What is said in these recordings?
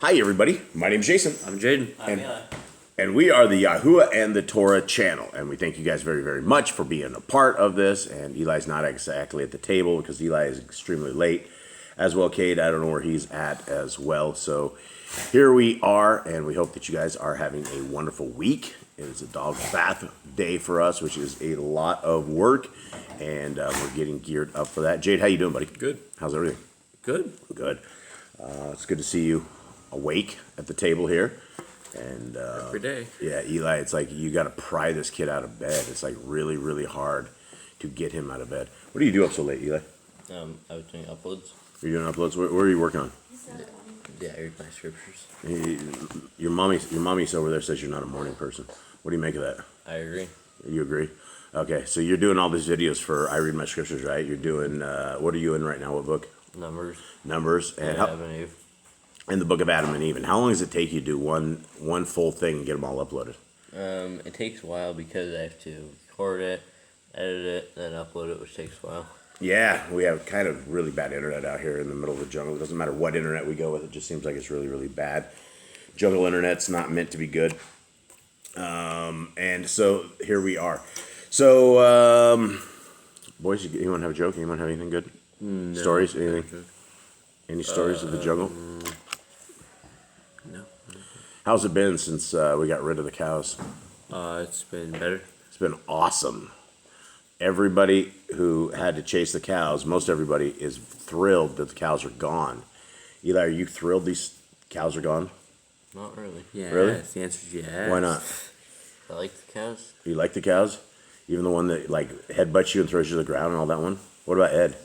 Hi, everybody. My name's Jason. I'm Jaden. And we are the Yahuwah and the Torah channel. And we thank you guys very, very much for being a part of this. And Eli's not exactly at the table because Eli is extremely late. As well, Cade, I don't know where he's at as well. So here we are, and we hope that you guys are having a wonderful week. It is a dog bath day for us, which is a lot of work. And we're getting geared up for that. Jade, how you doing, buddy? Good. How's everything? Good. Good. It's good to see you awake at the table here. And every day. Yeah, Eli, it's like you got to pry this kid out of bed. It's like really, really hard to get him out of bed. What do you do up so late, Eli? I was doing uploads. You're doing uploads? Where are you working on? Yeah, I read my scriptures. Your mommy's over there says you're not a morning person. What do you make of that? I agree. You agree? Okay, so you're doing all these videos for I Read My Scriptures, right? You're doing, what are you in right now? What book? Numbers. And Adam and Eve. And the book of Adam and Eve. And how long does it take you to do one full thing and get them all uploaded? It takes a while because I have to record it, edit it, then upload it, which takes a while. Yeah, we have kind of really bad internet out here in the middle of the jungle. It doesn't matter what internet we go with. It just seems like it's really, really bad. Jungle internet's not meant to be good. And so here we are. So, boys, you want to have a joke? You want to have anything good? No. Stories? Anything? Any stories of the jungle? No. How's it been since we got rid of the cows? It's been better. It's been awesome. Everybody who had to chase the cows, most everybody is thrilled that the cows are gone. Eli, are you thrilled these cows are gone? Not really. Yeah. Really? The answer is yes. Why not? I like the cows. You like the cows? Even the one that like headbutts you and throws you to the ground and all that one? What about Ed?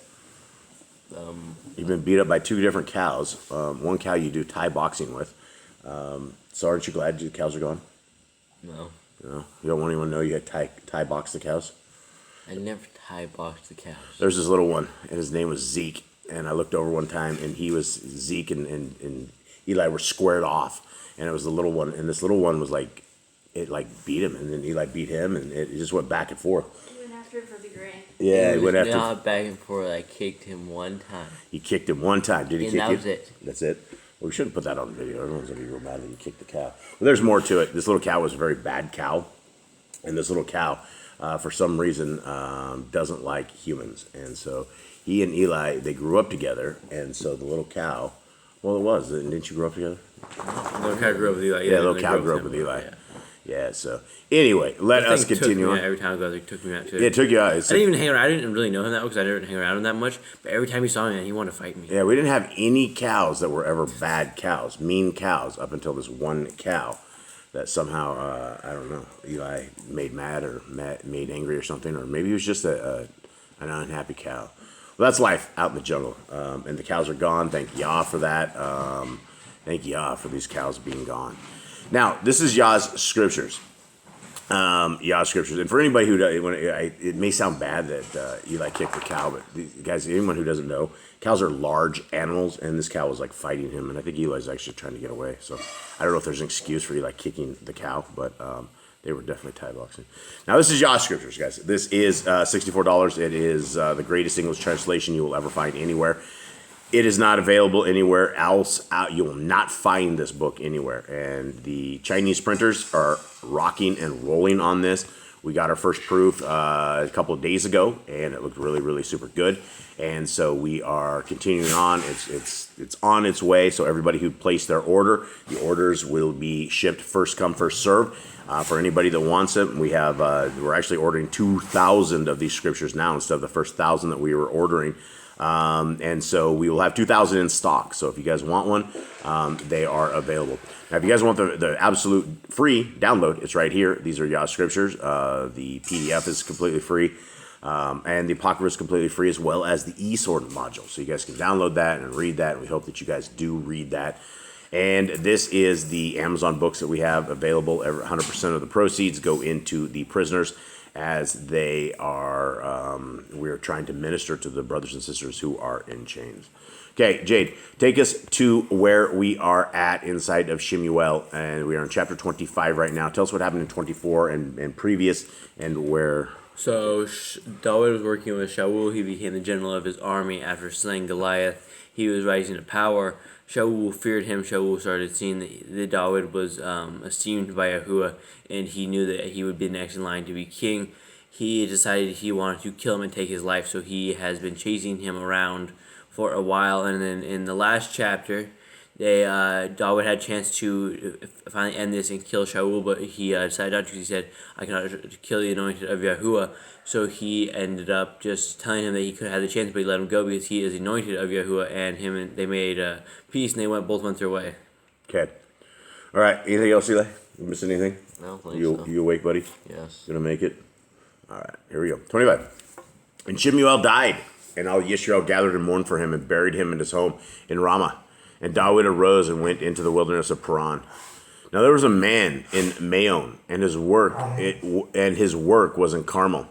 You've been beat up by two different cows. One cow you do Thai boxing with. So aren't you glad the cows are gone? No. No? You don't want anyone to know you had Thai boxed the cows? I never Thai boxed the cows. There's this little one, and his name was Zeke. And I looked over one time, and he was Zeke and Eli were squared off. And it was the little one, and this little one was like, it like beat him, and then Eli beat him, and it just went back and forth. He went after him for the grain. Yeah, he went after. Not back and forth. I kicked him one time. He kicked him one time. Did he kick you? And that was it. That's it. Well, we shouldn't put that on video. Everyone's gonna be real mad that you kicked the cow. Well, there's more to it. This little cow was a very bad cow, and this little cow, for some reason, doesn't like humans, and so he and Eli they grew up together, and so the little cow. Well, it was. Didn't you grow up together? Little cow grew up with Eli. Yeah, little cow grew up with Eli. Yeah, so anyway, let us continue on. Every time I go there, he took me out too. Yeah, it took you out. I didn't even hang around. I didn't really know him that well because I didn't hang around him that much. But every time he saw me, he wanted to fight me. Yeah, we didn't have any cows that were ever bad cows, mean cows, up until this one cow that somehow, I don't know, Eli made mad or made angry or something, or maybe he was just an unhappy cow. Well, that's life out in the jungle, and the cows are gone. Thank Yah for that. Thank Yah for these cows being gone. Now, this is Yah's Scriptures. Yah's Scriptures. And for anybody who it may sound bad that Eli kicked the cow, but guys, anyone who doesn't know, cows are large animals, and this cow was like fighting him, and I think Eli's actually trying to get away. So I don't know if there's an excuse for Eli kicking the cow, but they were definitely Thai boxing. Now, this is Yah Scriptures, guys. This is $64. It is the greatest English translation you will ever find anywhere. It is not available anywhere else. You will not find this book anywhere. And the Chinese printers are rocking and rolling on this. We got our first proof a couple of days ago, and it looked really, really super good. And so we are continuing on. It's on its way. So everybody who placed their order, the orders will be shipped first come, first serve. For anybody that wants it, we have we're actually ordering 2,000 of these scriptures now instead of the first 1,000 that we were ordering. And so we will have 2,000 in stock. So if you guys want one, they are available. Now, if you guys want the absolute free download, it's right here. These are Yah Scriptures. The PDF is completely free. And the Apocrypha is completely free, as well as the eSword module. So you guys can download that and read that. And we hope that you guys do read that. And this is the Amazon books that we have available. 100% of the proceeds go into the prisoners, as they are, we're trying to minister to the brothers and sisters who are in chains. Okay, Jade, take us to where we are at inside of SHEMU'EKRE, and we are in chapter 25 right now. Tell us what happened in 24 and previous, and where... So David was working with Shaul. He became the general of his army after slaying Goliath. he was rising to power. Shaul feared him. Shaul started seeing that David was esteemed by Yahuwah, and he knew that he would be next in line to be king. He decided he wanted to kill him and take his life, so he has been chasing him around for a while. And then in the last chapter, David had a chance to finally end this and kill Shaul, but he decided not to. He said, "I cannot kill the anointed of Yahuwah." So he ended up just telling him that he could have the chance, but he let him go because he is anointed of Yahuwah, and they made peace, and they both went their way. Okay. All right. Anything else, Eli? You miss anything? I don't think You so. you awake, buddy? Yes. Gonna make it? All right. Here we go. 25. And SHEMU'EL died, and all Yisrael gathered and mourned for him and buried him in his home in Ramah. And David arose and went into the wilderness of Paran. Now there was a man in Maon, and his work was in Carmel.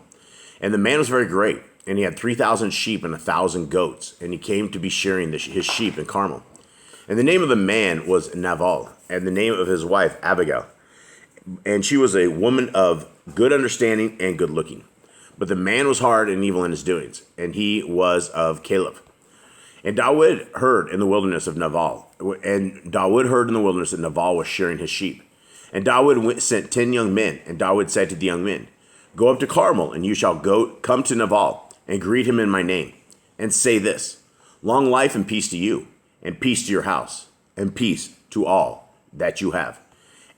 And the man was very great, and he had 3,000 sheep and 1,000 goats, and he came to be shearing his sheep in Carmel. And the name of the man was Nabal, and the name of his wife Abigail. And she was a woman of good understanding and good looking. But the man was hard and evil in his doings, and he was of Caleb. And David heard in the wilderness of Nabal, and David heard in the wilderness that Nabal was shearing his sheep. And David sent 10 young men, and David said to the young men, "Go up to Carmel, and you shall come to Nabal, and greet him in my name, and say this, long life and peace to you, and peace to your house, and peace to all that you have.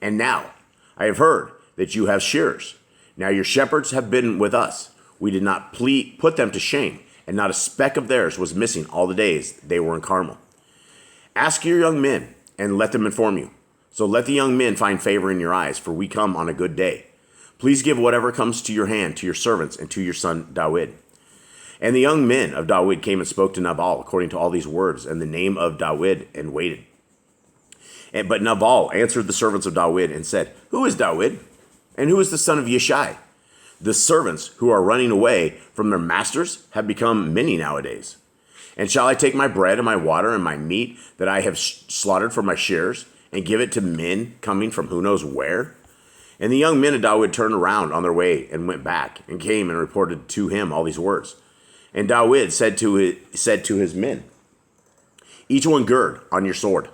And now I have heard that you have shearers. Now your shepherds have been with us. We did not put them to shame, and not a speck of theirs was missing all the days they were in Carmel. Ask your young men, and let them inform you. So let the young men find favor in your eyes, for we come on a good day. Please give whatever comes to your hand to your servants and to your son David." And the young men of David came and spoke to Nabal according to all these words and the name of David, and waited. But Nabal answered the servants of David and said, "Who is David? And who is the son of Yishai? The servants who are running away from their masters have become many nowadays. And shall I take my bread and my water and my meat that I have slaughtered for my shearers and give it to men coming from who knows where?" And the young men of David turned around on their way and went back and came and reported to him all these words. And David said to his men, "Each one gird on your sword."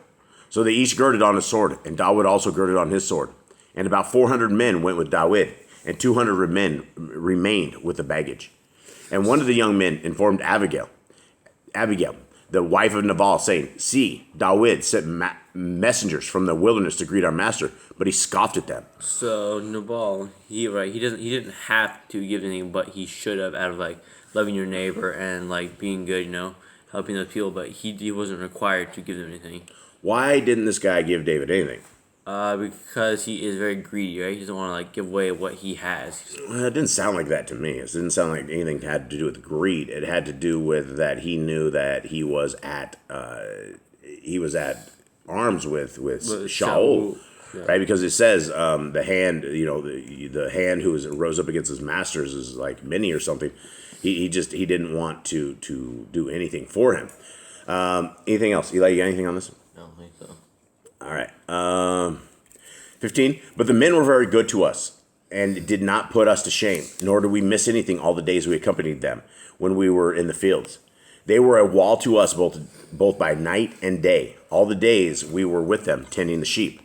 So they each girded on his sword, and David also girded on his sword. And about 400 men went with David, and 200 men remained with the baggage. And one of the young men informed Abigail, the wife of Nabal, saying, "See, David sent messengers from the wilderness to greet our master," but he scoffed at them. So Nabal, he didn't have to give anything, but he should have, out of loving your neighbor and being good, helping those people. But he wasn't required to give them anything. Why didn't this guy give David anything? Because he is very greedy, right? He doesn't want to give away what he has. Well, it didn't sound like that to me. It didn't sound like anything had to do with greed. It had to do with that he knew that he was at arms with Shaul, yeah. right? Because it says the hand, the hand who rose up against his masters is like many or something. He didn't want to do anything for him. Anything else? Eli, you got anything on this? I don't think so. All right. 15. But the men were very good to us, and did not put us to shame, nor did we miss anything all the days we accompanied them when we were in the fields. They were a wall to us both by night and day, all the days we were with them tending the sheep.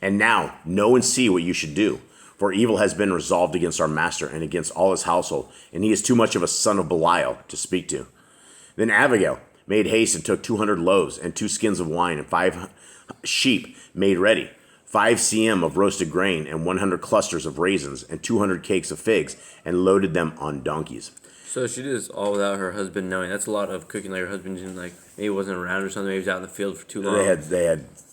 And now know and see what you should do, for evil has been resolved against our master and against all his household, and he is too much of a son of Belial to speak to. Then Abigail made haste and took 200 loaves and 2 skins of wine and 5 sheep made ready, 5 cm of roasted grain and 100 clusters of raisins and 200 cakes of figs, and loaded them on donkeys. So she did this all without her husband knowing. That's a lot of cooking. Her husband didn't maybe wasn't around or something. Maybe he was out in the field for too long.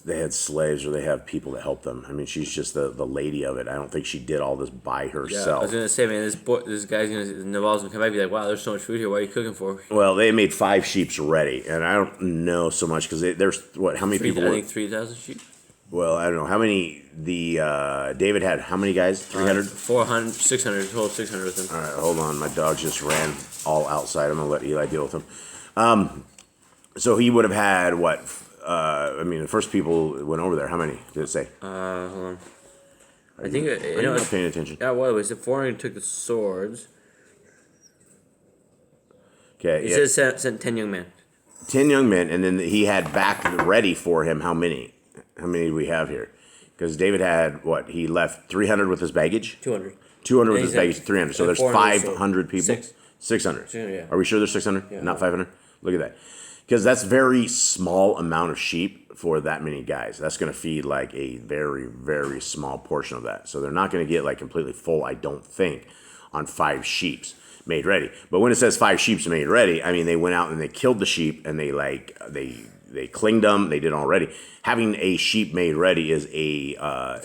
They had slaves, or they have people to help them. I mean, she's just the lady of it. I don't think she did all this by herself. Yeah, I was gonna say, man, this guy's Naval's gonna come back and be like, "Wow, there's so much food here. What are you cooking for?" Well, they made 5 sheep ready, and I don't know so much because there's how many people? I think 3,000 sheep. Well, I don't know how many David had. How many guys? 300? 400, 600, total 600 with him. All right, hold on. My dog just ran all outside. I'm going to let Eli deal with him. So he would have had what? The first people went over there. How many did it say? Hold on. I think Are you not paying attention? Yeah, well, it said 400 took the swords. Okay. It says sent 10 young men. 10 young men, and then he had back ready for him how many? How many do we have here? Because David had, what? He left 300 with his baggage? 200. 200 with his baggage, 300. So there's 500 people? Six. 600. Yeah. Are we sure there's 600? Yeah. Not 500? Look at that. Because that's very small amount of sheep for that many guys. That's going to feed like a very, very small portion of that. So they're not going to get like completely full, I don't think, on 5 sheep made ready. But when it says 5 sheep made ready, I mean, they went out and they killed the sheep and they clinged them. They did already. Having a sheep made ready is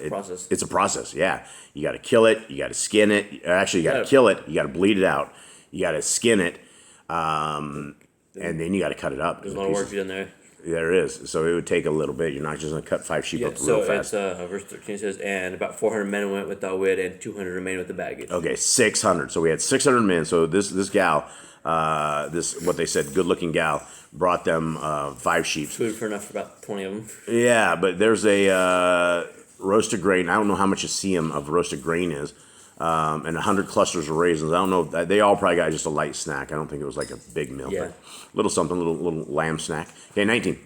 process. It's a process. Yeah. You got to kill it. You got to skin it. Actually, you got to kill it. You got to bleed it out. You got to skin it. And then you got to cut it up. There's a lot of work done there. There is. So it would take a little bit. You're not just going to cut 5 sheep up real fast. So verse 13 says, and about 400 men went with David, and 200 remained with the baggage. Okay, 600. So we had 600 men. So this gal, what they said, good-looking gal, brought them 5 sheep. Food for enough for about 20 of them. Yeah, but there's a roasted grain. I don't know how much a seam of roasted grain is. And 100 clusters of raisins. I don't know. They all probably got just a light snack. I don't think it was like a big meal. Yeah. But little something, little lamb snack. Okay, 19.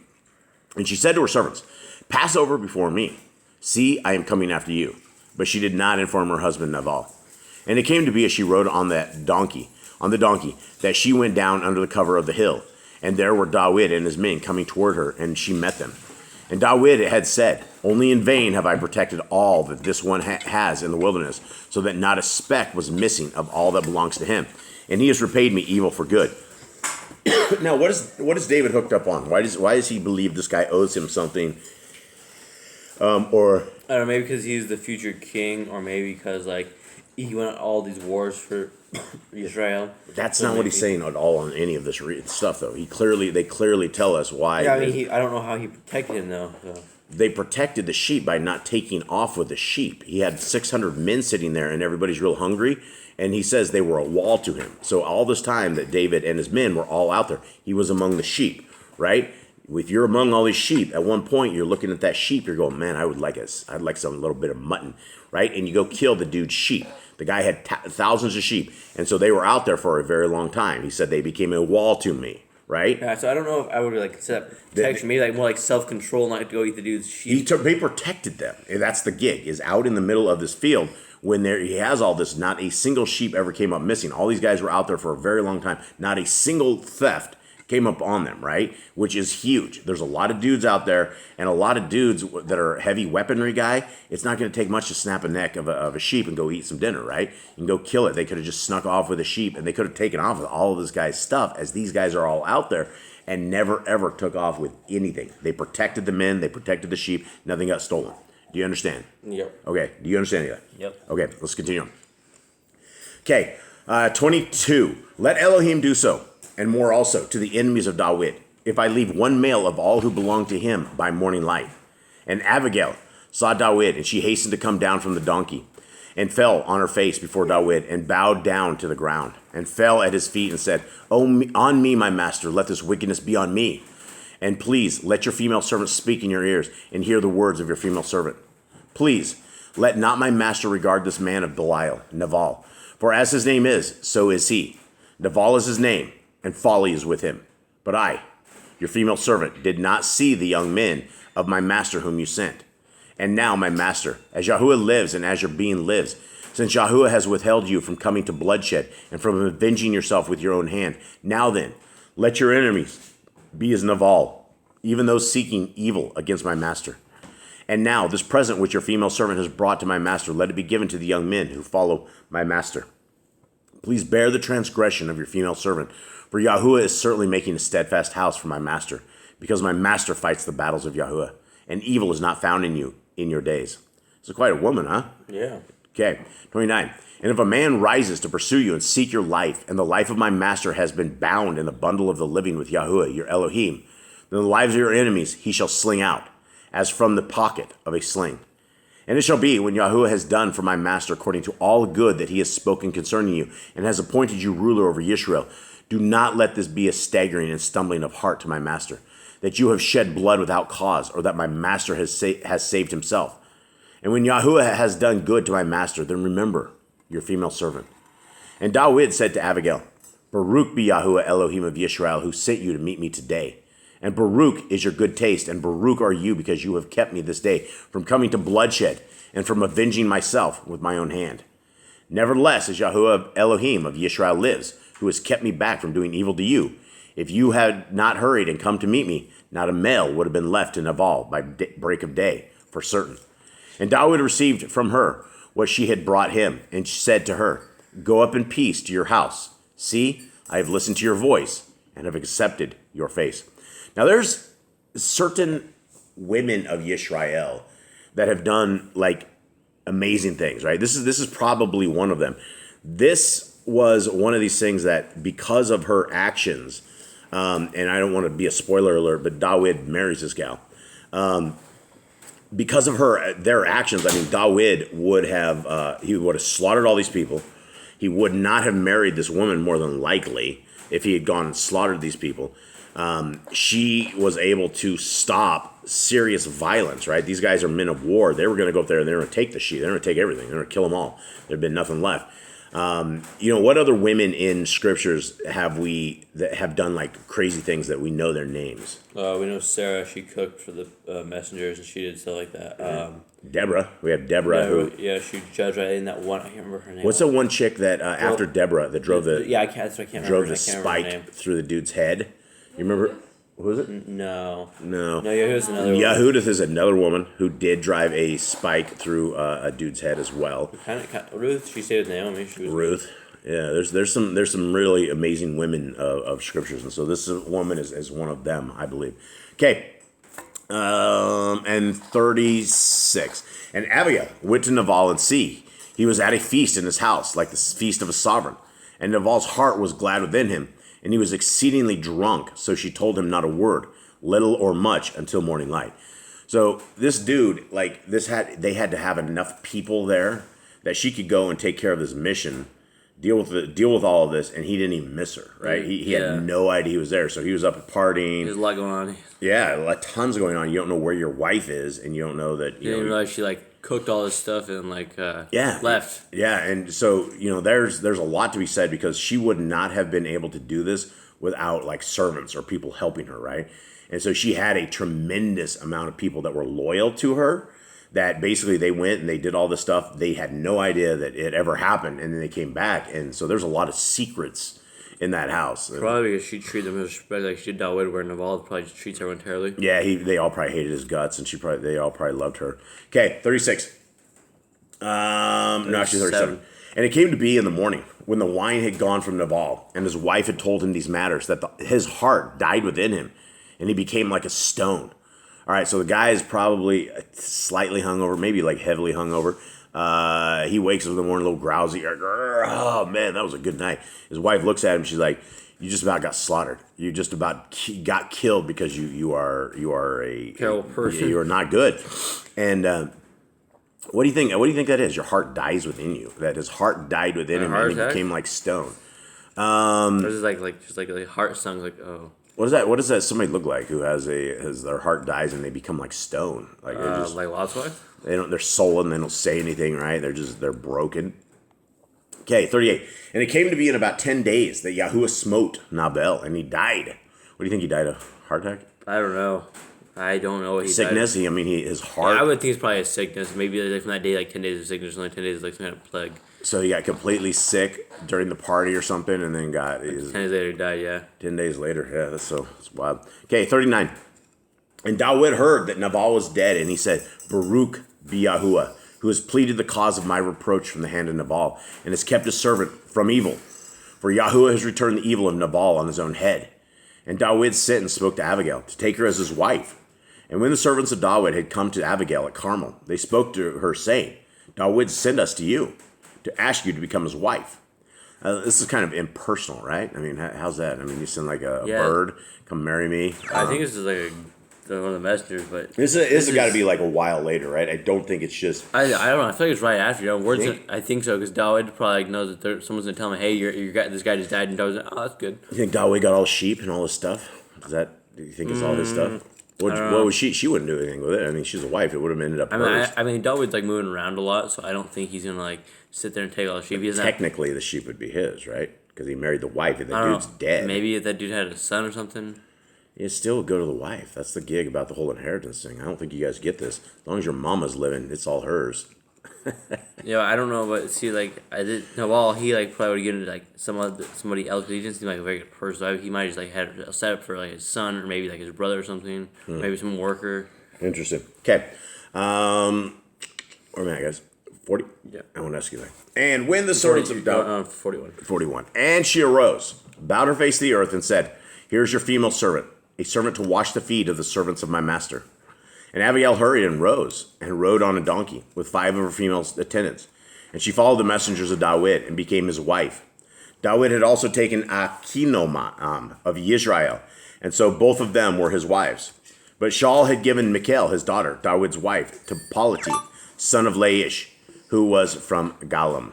And she said to her servants, pass over before me. See, I am coming after you. But she did not inform her husband Nabal. And it came to be as she rode on the donkey, that she went down under the cover of the hill. And there were David and his men coming toward her, and she met them. And David had said, only in vain have I protected all that this one has in the wilderness, so that not a speck was missing of all that belongs to him. And he has repaid me evil for good. Now, what is David hooked up on? Why does he believe this guy owes him something? Or I don't know, maybe because he's the future king, or maybe because like he went on all these wars for Israel. That's not what he's saying at all on any of this stuff, though. They clearly tell us why. Yeah, I mean, I don't know how he protected him though. So. They protected the sheep by not taking off with the sheep. He had 600 men sitting there, and everybody's real hungry. And he says they were a wall to him. So all this time that David and his men were all out there, he was among the sheep, right? If you're among all these sheep, at one point you're looking at that sheep, you're going, man, I'd like some little bit of mutton, right? And you go kill the dude's sheep. The guy had thousands of sheep, and so they were out there for a very long time. He said they became a wall to me, right? Yeah, so I don't know if I would like set up protection, maybe like more like self-control, not to go eat the dude's sheep. They protected them. And that's the gig, is out in the middle of this field. When he has all this, not a single sheep ever came up missing. All these guys were out there for a very long time. Not a single theft came up on them, right? Which is huge. There's a lot of dudes out there, and a lot of dudes that are heavy weaponry guy. It's not going to take much to snap a neck of a sheep and go eat some dinner, right? You can go kill it. They could have just snuck off with a sheep, and they could have taken off with all of this guy's stuff, as these guys are all out there and never, ever took off with anything. They protected the men. They protected the sheep. Nothing got stolen. Do you understand? Yep. Okay. Do you understand that? Yep. Okay, let's continue on. Okay, 22. Let Elohim do so, and more also, to the enemies of David, if I leave one male of all who belong to him by morning light. And Abigail saw David, and she hastened to come down from the donkey, and fell on her face before David, and bowed down to the ground, and fell at his feet, and said, on me, my master, let this wickedness be on me. And please, let your female servant speak in your ears, and hear the words of your female servant. Please, let not my master regard this man of Belial, Nabal. For as his name is, so is he. Nabal is his name, and folly is with him. But I, your female servant, did not see the young men of my master whom you sent. And now, my master, as Yahuwah lives, and as your being lives, since Yahuwah has withheld you from coming to bloodshed, and from avenging yourself with your own hand, now then, let your enemies be as Nabal, even those seeking evil against my master. And now, this present which your female servant has brought to my master, let it be given to the young men who follow my master. Please bear the transgression of your female servant, for Yahuwah is certainly making a steadfast house for my master, because my master fights the battles of Yahuwah, and evil is not found in you in your days. So quite a woman, huh? Yeah. Okay, 29. And if a man rises to pursue you and seek your life, and the life of my master has been bound in the bundle of the living with Yahuwah, your Elohim, then the lives of your enemies he shall sling out, as from the pocket of a sling. And it shall be, when Yahuwah has done for my master according to all good that he has spoken concerning you, and has appointed you ruler over Yisrael, do not let this be a staggering and stumbling of heart to my master, that you have shed blood without cause, or that my master has saved himself. And when Yahuwah has done good to my master, then remember your female servant. And David said to Abigail, Baruch be Yahuwah Elohim of Yisrael, who sent you to meet me today. And Baruch is your good taste, and Baruch are you, because you have kept me this day from coming to bloodshed and from avenging myself with my own hand. Nevertheless, as Yahuwah Elohim of Yisrael lives, who has kept me back from doing evil to you, if you had not hurried and come to meet me, not a male would have been left in Nabal by break of day, for certain. And David received from her what she had brought him, and said to her, Go up in peace to your house. See, I have listened to your voice, and have accepted your face. Now there's certain women of Yisrael that have done like amazing things, right? This is probably one of them. This was one of these things that, because of her actions, and I don't want to be a spoiler alert, but David marries this gal. Because of their actions, I mean, David would have slaughtered all these people. He would not have married this woman, more than likely, if he had gone and slaughtered these people. She was able to stop serious violence, right? These guys are men of war. They were going to go up there and they're going to take the sheep. They're going to take everything. They're going to kill them all. There'd been nothing left. What other women in scriptures have we that have done like crazy things that we know their names? We know Sarah. She cooked for the messengers, and she did stuff like that. Deborah. We have Deborah. She judged right in that one. I can't remember her name. What's the one chick that after Deborah that drove the drove the spike through the dude's head? You remember? Who was it? No. Yahudith another one. Yahudith is another woman who did drive a spike through a dude's head as well. Ruth, she stayed with Naomi. Ruth. Yeah, there's some really amazing women of scriptures, and so this woman is one of them, I believe. Okay, and 36. And Abigail went to Nabal and see. He was at a feast in his house, like the feast of a sovereign. And Nabal's heart was glad within him, and he was exceedingly drunk. So she told him not a word, little or much, until morning light. So this dude, they had to have enough people there that she could go and take care of this mission, deal with all of this, and he didn't even miss her, right? He had no idea he was there, so he was up partying. There's a lot going on. Yeah, tons going on. You don't know where your wife is, and you don't know that. You didn't realize she cooked all this stuff and left. Yeah, and so there's a lot to be said, because she would not have been able to do this without servants or people helping her, right? And so she had a tremendous amount of people that were loyal to her, that basically they went and they did all this stuff. They had no idea that it ever happened, and then they came back. And so there's a lot of secrets in that house. Probably because she treated them with respect, like she did David, where Naval probably just treats everyone terribly. Yeah, they all probably hated his guts, and they all probably loved her. Okay, 36. No, actually 37. And it came to be in the morning, when the wine had gone from Nabal, and his wife had told him these matters, that his heart died within him, and he became like a stone. All right, so the guy is probably slightly hungover, maybe heavily hungover. He wakes up in the morning a little drowsy. Oh, man, that was a good night. His wife looks at him. She's like, you just about got slaughtered. You just about got killed because you are a terrible person. You are not good. And what do you think? What do you think that is? Your heart dies within you. That his heart died within him, and he became like stone. This is just a heart song, oh. What is that? What does that somebody look like who has their heart dies and they become like stone? Like Lot's wife? They're sullen. They don't say anything, right? They're broken. Okay, 38. And it came to be in about 10 days that Yahuwah smote Nabal, and he died. What do you think he died of? Heart attack? I don't know. What he sickness. Died. His heart. Yeah, I would think it's probably a sickness. Maybe from that day, 10 days of sickness, only 10 days some kind of plague. So he got completely sick during the party or something, and then 10 days later, he died. Yeah. 10 days later, yeah. That's wild. Okay, 39. And David heard that Nabal was dead, and he said, Baruch be Yahuwah, who has pleaded the cause of my reproach from the hand of Nabal, and has kept his servant from evil. For Yahuwah has returned the evil of Nabal on his own head. And David sent and spoke to Abigail to take her as his wife. And when the servants of David had come to Abigail at Carmel, they spoke to her, saying, David sent us to you to ask you to become his wife. This is kind of impersonal, right? I mean, how's that? I mean, you send a bird, come marry me. I think this is one of the messengers, but this has got to be a while later, right? I don't think it's just. I don't know. I feel like it's right after. I think so, because David probably knows that someone's gonna tell him, "Hey, this guy just died," and David's like, "Oh, that's good." You think David got all sheep and all this stuff? Do you think it's all his stuff? What was she? She wouldn't do anything with it. I mean, she's a wife. It would have ended up. I mean, David's moving around a lot, so I don't think he's gonna sit there and take all the sheep. Technically, the sheep would be his, right? because he married the wife. And the I don't dude's know. dead. Maybe if that dude had a son or something. You still go to the wife. That's the gig about the whole inheritance thing. I don't think you guys get this. As long as your mama's living, it's all hers. Yeah, I don't know, but see, like I did. No, well, he like probably would get into like somebody else. He didn't seem like a very good person. So he might just like had a setup for like his son or maybe like his brother or something. Maybe some worker. Interesting. Okay. Where am I, guys? 40? Yeah. I want to ask you that. And when the servants of David... 41. 41. And she arose, bowed her face to the earth, and said, Here's your female servant, a servant to wash the feet of the servants of my master. And Abigail hurried and rose, and rode on a donkey, with 5 of her female attendants. And she followed the messengers of David, and became his wife. David had also taken Achinoam of Israel, and so both of them were his wives. But Shaul had given Michal, his daughter, David's wife, to Politi, son of Laish, who was from Galim.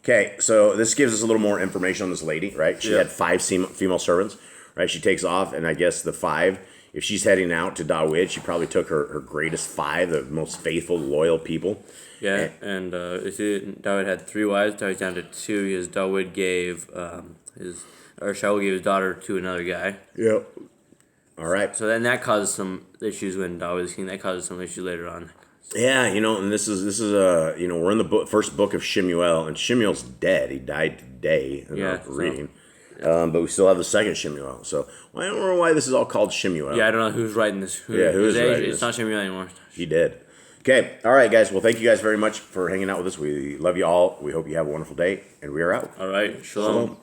Okay, so this gives us a little more information on this lady, right? She had 5 female servants, right? She takes off, and I guess the 5, if she's heading out to David, she probably took her greatest 5, the most faithful, loyal people. Yeah, and David had 3 wives. Now he's down to 2 because David gave Shaul gave his daughter to another guy. Yep. All right. So then that causes some issues when David was king. That causes some issues later on. Yeah, and this is we're in the first book of Shemu'el, and Shemuel's dead. He died today. Reading. But we still have the second Shemu'el. So I don't know why this is all called Shemu'el. Yeah, I don't know who's writing this. Who is writing this? It's not Shemuel anymore. He did. Okay. All right, guys. Well, thank you guys very much for hanging out with us. We love you all. We hope you have a wonderful day, and we are out. All right. Shalom.